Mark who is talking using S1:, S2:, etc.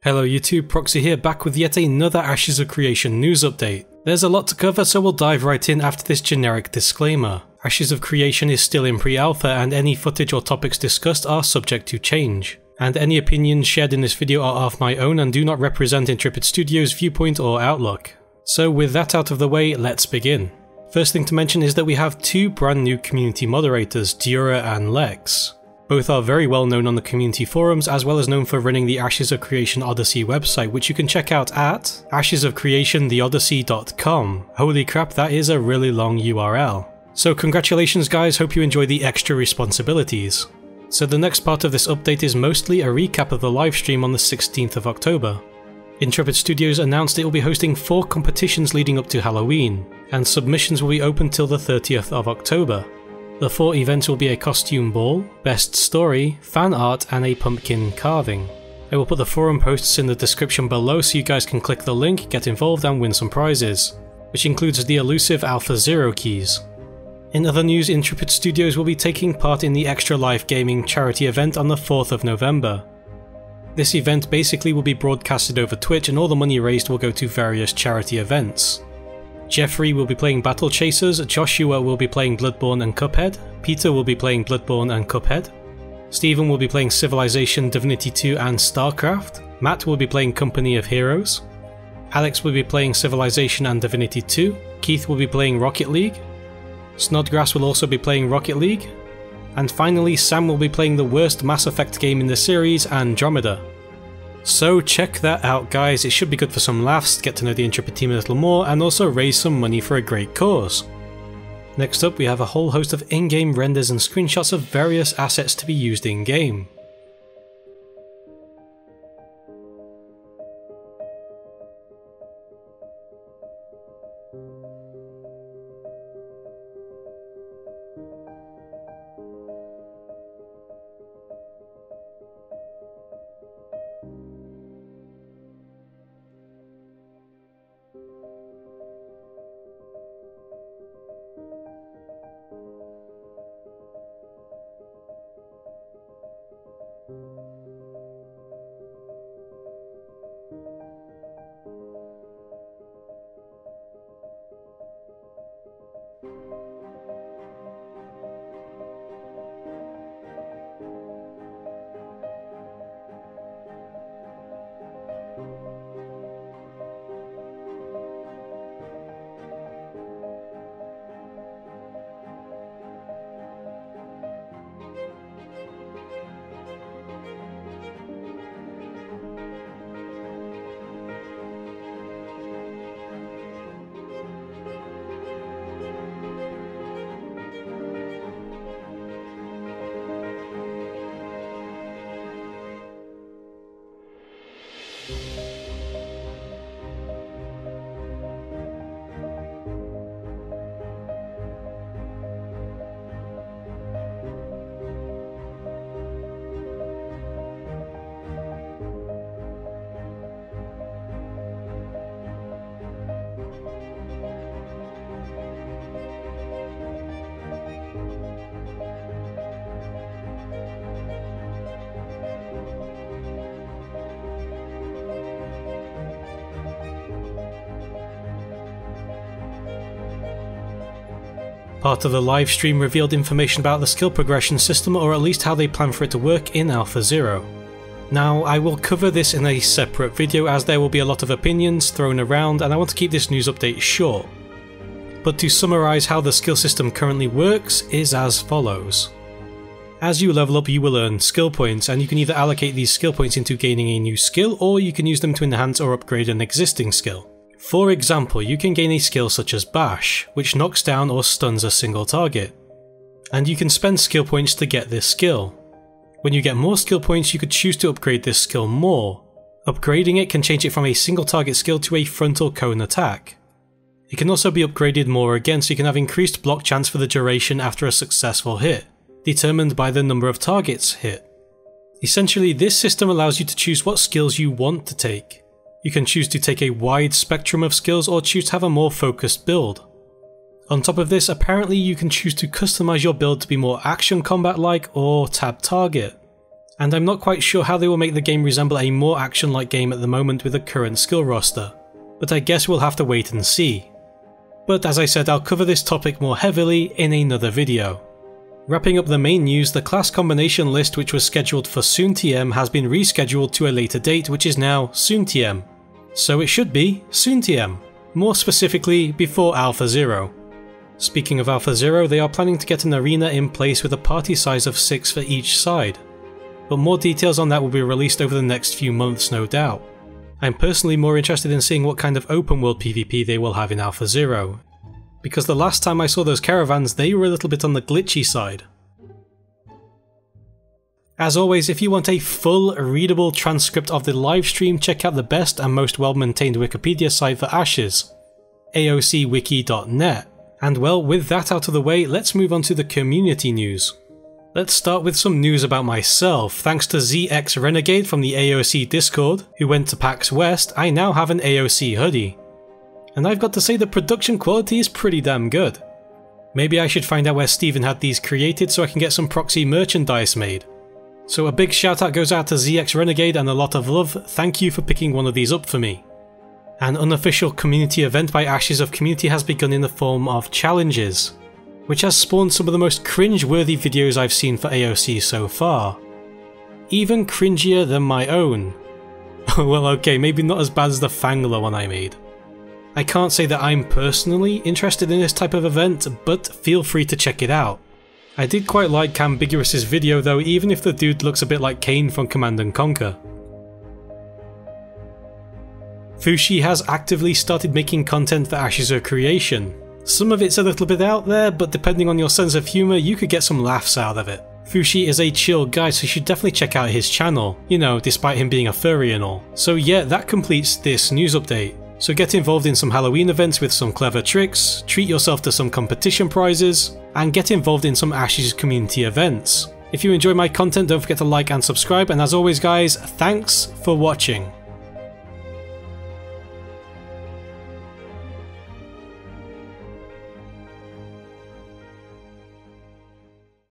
S1: Hello YouTube, Proxy here, back with yet another Ashes of Creation news update. There's a lot to cover, so we'll dive right in after this generic disclaimer. Ashes of Creation is still in pre-alpha and any footage or topics discussed are subject to change. And any opinions shared in this video are of my own and do not represent Intrepid Studios' viewpoint or outlook. So with that out of the way, let's begin. First thing to mention is that we have two brand new community moderators, Dura and Lex. Both are very well known on the community forums, as well as known for running the Ashes of Creation Odyssey website, which you can check out at ashesofcreationtheodyssey.com. Holy crap, that is a really long URL. So congratulations guys, hope you enjoy the extra responsibilities. So the next part of this update is mostly a recap of the livestream on the 16th of October. Intrepid Studios announced it will be hosting 4 competitions leading up to Halloween, and submissions will be open till the 30th of October. The 4 events will be a costume ball, best story, fan art and a pumpkin carving. I will put the forum posts in the description below so you guys can click the link, get involved and win some prizes, which includes the elusive Alpha Zero keys. In other news, Intrepid Studios will be taking part in the Extra Life Gaming charity event on the 4th of November. This event basically will be broadcasted over Twitch and all the money raised will go to various charity events. Jeffrey will be playing Battle Chasers, Joshua will be playing Bloodborne and Cuphead, Peter will be playing Bloodborne and Cuphead, Stephen will be playing Civilization, Divinity 2 and StarCraft, Matt will be playing Company of Heroes, Alex will be playing Civilization and Divinity 2, Keith will be playing Rocket League, Snodgrass will also be playing Rocket League, and finally Sam will be playing the worst Mass Effect game in the series, Andromeda. So check that out guys, it should be good for some laughs, get to know the Intrepid team a little more, and also raise some money for a great cause. Next up we have a whole host of in-game renders and screenshots of various assets to be used in-game. Part of the live stream revealed information about the skill progression system, or at least how they plan for it to work in Alpha Zero. Now, I will cover this in a separate video as there will be a lot of opinions thrown around and I want to keep this news update short. But to summarise how the skill system currently works is as follows. As you level up you will earn skill points, and you can either allocate these skill points into gaining a new skill or you can use them to enhance or upgrade an existing skill. For example, you can gain a skill such as Bash, which knocks down or stuns a single target. And you can spend skill points to get this skill. When you get more skill points, you could choose to upgrade this skill more. Upgrading it can change it from a single target skill to a frontal cone attack. It can also be upgraded more again, so you can have increased block chance for the duration after a successful hit, determined by the number of targets hit. Essentially, this system allows you to choose what skills you want to take. You can choose to take a wide spectrum of skills or choose to have a more focused build. On top of this, apparently you can choose to customize your build to be more action combat like or tab target. and I'm not quite sure how they will make the game resemble a more action-like game at the moment with the current skill roster, but I guess we'll have to wait and see. But as I said, I'll cover this topic more heavily in another video. Wrapping up the main news, the class combination list which was scheduled for soon TM has been rescheduled to a later date, which is now soon TM. So it should be soon TM, more specifically before Alpha 0. Speaking of Alpha 0, they are planning to get an arena in place with a party size of 6 for each side. But more details on that will be released over the next few months, no doubt. I'm personally more interested in seeing what kind of open world PvP they will have in Alpha 0, because the last time I saw those caravans they were a little bit on the glitchy side. As always, if you want a full readable transcript of the livestream, check out the best and most well maintained Wikipedia site for Ashes, AoCWiki.net. And well, with that out of the way, let's move on to the community news. Let's start with some news about myself. Thanks to ZX Renegade from the AoC Discord, who went to PAX West, I now have an AoC hoodie. And I've got to say the production quality is pretty damn good. Maybe I should find out where Steven had these created so I can get some proxy merchandise made. So a big shout out goes out to ZX Renegade and a lot of love, thank you for picking one of these up for me. An unofficial community event by Ashes of Community has begun in the form of challenges, which has spawned some of the most cringe-worthy videos I've seen for AoC so far. Even cringier than my own. Well okay, maybe not as bad as the Fangler one I made. I can't say that I'm personally interested in this type of event, but feel free to check it out. I did quite like Cambiguous's video though, even if the dude looks a bit like Kane from Command & Conquer. Fooshyy has actively started making content for Ashes of Creation. Some of it's a little bit out there, but depending on your sense of humour you could get some laughs out of it. Fooshyy is a chill guy, so you should definitely check out his channel, you know, despite him being a furry and all. So yeah, that completes this news update. So get involved in some Halloween events with some clever tricks, treat yourself to some competition prizes, and get involved in some Ashes community events. If you enjoy my content, don't forget to like and subscribe, and as always guys, thanks for watching.